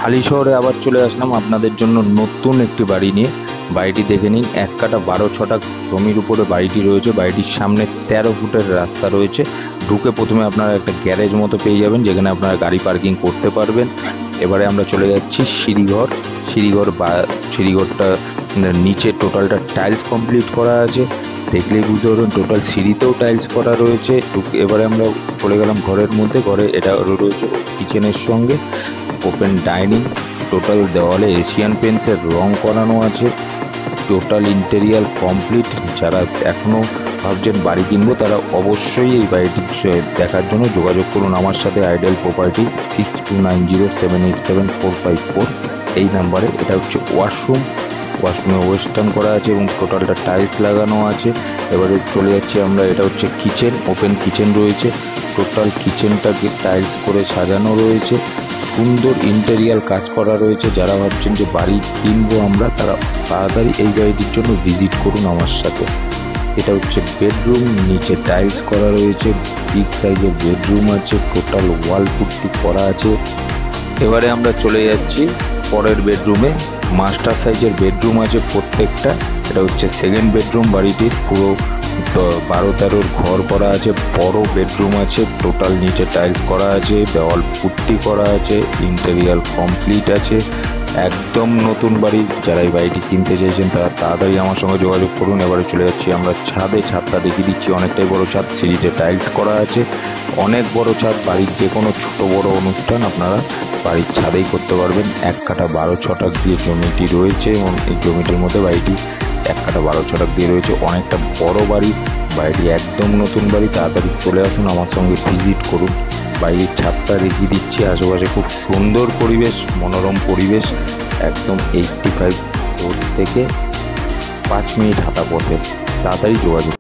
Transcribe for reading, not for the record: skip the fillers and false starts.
হালিশহরে আবার চলে আসলাম আপনাদের জন্য নতুন একটি বাড়ি নিয়ে। বাড়িটি দেখে নিন, 1 কাঠা 12 ছটা জমির উপরে বাড়িটি রয়েছে। বাড়িটির সামনে 13 ফুটের রাস্তা রয়েছে। ঢুকে প্রথমে আপনারা একটা গ্যারেজ মতো পেয়ে যাবেন, যেখানে আপনারা গাড়ি পার্কিং করতে পারবেন। এবারে আমরা চলে যাচ্ছি সিঁড়িঘরটা নিচে টোটালটা টাইলস কমপ্লিট করা আছে। দেখলেই বুঝতে পারবেন টোটাল সিঁড়িতেও টাইলস করা রয়েছে। এবারে আমরা চলে গেলাম ঘরের মধ্যে। ঘরে এটা রয়েছে কিচেনের সঙ্গে ওপেন ডাইনিং। টোটাল দেওয়ালে এশিয়ান পেন্টসের রং করানো আছে। Total interior complete. যারা এখনও ভাবছেন বাড়ি কিনবো, তারা অবশ্যই এই বাড়িটি দেখার জন্য যোগাযোগ করুন আমার সাথে। আইডেল প্রপার্টি 6290787454 এই নাম্বারে। এটা হচ্ছে ওয়াশরুমে ওয়েস্টার্ন করা আছে এবং টোটালটা টাইলস লাগানো আছে। এবারে চলে যাচ্ছি আমরা, এটা হচ্ছে কিচেন, ওপেন কিচেন রয়েছে। টোটাল কিচেনটাকে টাইলস করে সাজানো রয়েছে। সুন্দর ইন্টেরিয়ার কাজ করা রয়েছে। যারা ভাবছেন যে বাড়ি কিনবো আমরা, তারা তাড়াতাড়ি এই বাড়িটির জন্য ভিজিট করুন আমার সাথে। এটা হচ্ছে বেডরুম, নিচে টাইলস করা রয়েছে। বিগ সাইজের বেডরুম আছে, টোটাল ওয়াল পুট্টি করা আছে। এবারে আমরা চলে যাচ্ছি পরের বেডরুমে। মাস্টার সাইজের বেডরুম আছে প্রত্যেকটা। এটা হচ্ছে সেকেন্ড বেডরুম বাড়িটির। পুরো 12-13 ঘর করা আছে। বড় বেডরুম আছে। টোটাল নিচে টাইলস করা আছে, দেওয়াল পুট্টি করা আছে, ইন্টেরিয়ার কমপ্লিট আছে। একদম নতুন বাড়ি। যারা এই বাড়িটি কিনতে চাইছেন তারা তাড়াতাড়ি আমার সঙ্গে যোগাযোগ করুন। এবারে চলে যাচ্ছি আমরা ছাদে। ছাদটা দেখিয়ে দিচ্ছি, অনেকটাই বড় ছাদ। সিঁড়িতে টাইলস করা আছে, অনেক বড় ছাদ। বাড়ির যে কোনো ছোট বড় অনুষ্ঠান আপনারা বাড়ির ছাদেই করতে পারবেন। 1 কাঠা 12 ছটাক দিয়ে জমিটি রয়েছে এবং এই জমিটির মধ্যে বাড়িটি 1 কাঠা 12 ছটাক দিয়ে রয়েছে। অনেকটা বড় বাড়ি। বাড়িটি একদম নতুন বাড়ি। তাড়াতাড়ি চলে আসুন, আমার সঙ্গে ভিজিট করুন। বাড়ির ছাদটা দেখিয়ে দিচ্ছি। আশেপাশে খুব সুন্দর পরিবেশ, মনোরম পরিবেশ। একদম 85 রোড থেকে 5 মিনিট হাঁটা পথে। তাড়াতাড়ি যোগাযোগ।